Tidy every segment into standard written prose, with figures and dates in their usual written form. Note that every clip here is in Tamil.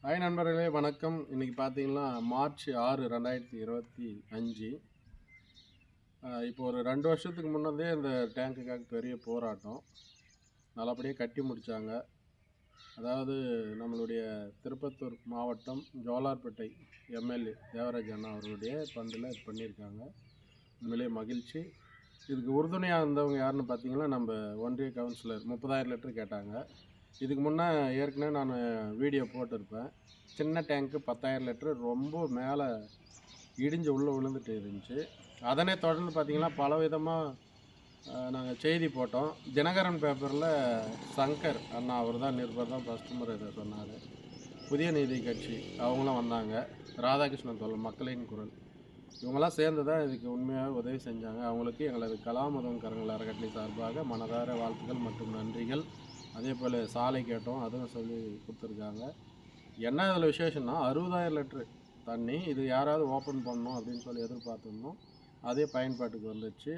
ஹாய் நண்பர்களே, வணக்கம். இன்றைக்கி பார்த்தீங்கன்னா மார்ச் 6 2025. இப்போ ஒரு 2 வருஷத்துக்கு முன்னதே இந்த டேங்குக்காக பெரிய போராட்டம் நல்லபடியாக கட்டி முடித்தாங்க. அதாவது நம்மளுடைய திருப்பத்தூர் மாவட்டம் ஜோலார்பேட்டை எம்எல்ஏ தேவராஜ் அண்ணா அவர்களுடைய ஃபண்டில் இது பண்ணியிருக்காங்க. உண்மையிலேயே மகிழ்ச்சி. இதுக்கு உறுதுணையாக இருந்தவங்க யாருன்னு பார்த்தீங்கன்னா நம்ம ஒன்றிய கவுன்சிலர் 30,000 லிட்டர் கேட்டாங்க. இதுக்கு முன்னே ஏற்கனவே நான் வீடியோ போட்டிருப்பேன். சின்ன டேங்க்கு 10,000 லிட்டரு ரொம்ப மேலே இடிஞ்சு உள்ளே விழுந்துட்டு இருந்துச்சு. அதனை தொடர்ந்து பார்த்திங்கன்னா பல விதமாக நாங்கள் செய்தி போட்டோம். தினகரன் பேப்பரில் சங்கர் அண்ணா அவர் தான் நிருபர் தான் ஃபஸ்ட்டு முறை இதை சொன்னார். புதிய நீதி கட்சி அவங்களும் வந்தாங்க. ராதாகிருஷ்ணன் தோழர் மக்களின் குரல் இவங்களாம் சேர்ந்து தான் இதுக்கு உண்மையாக உதவி செஞ்சாங்க. அவங்களுக்கு எங்களது கலாம் உதவும் கரங்கள் அறக்கட்டளை சார்பாக மனதார வாழ்த்துக்கள் மற்றும் நன்றிகள். அதே போல் சாலை கேட்டோம், அதுவும் சொல்லி கொடுத்துருக்காங்க. என்ன இதில் விசேஷம்னா 60,000 லிட்ரு தண்ணி இது யாராவது ஓப்பன் பண்ணணும் அப்படின்னு சொல்லி எதிர்பார்த்துருந்தோம். அதே பயன்பாட்டுக்கு வந்துச்சு.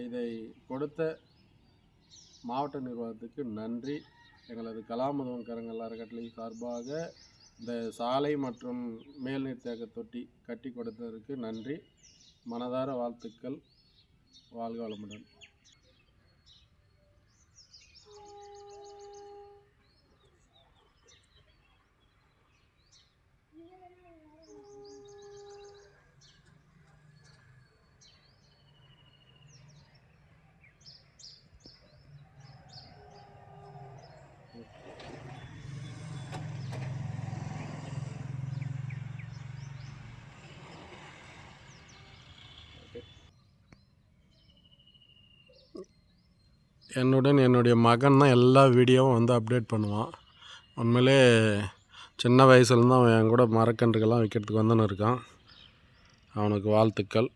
இதை கொடுத்த மாவட்ட நிர்வாகத்துக்கு நன்றி. எங்களது கலாம் உதவும் கரங்கள் அறக்கட்டளை சார்பாக இந்த சாலை மற்றும் மேல்நீர் தேக்க தொட்டி கட்டி கொடுத்ததற்கு நன்றி. மனதார வாழ்த்துக்கள். வாழ்க வளமுடன். என்னுடைய மகன் தான் எல்லா வீடியோவும் வந்து அப்டேட் பண்ணுவான். உண்மையிலே சின்ன வயசுலேருந்து அவன் என் கூட மரக்கன்றுகள்லாம் வைக்கிறதுக்கு வந்துன்னு இருக்கான். அவனுக்கு வாழ்த்துக்கள்.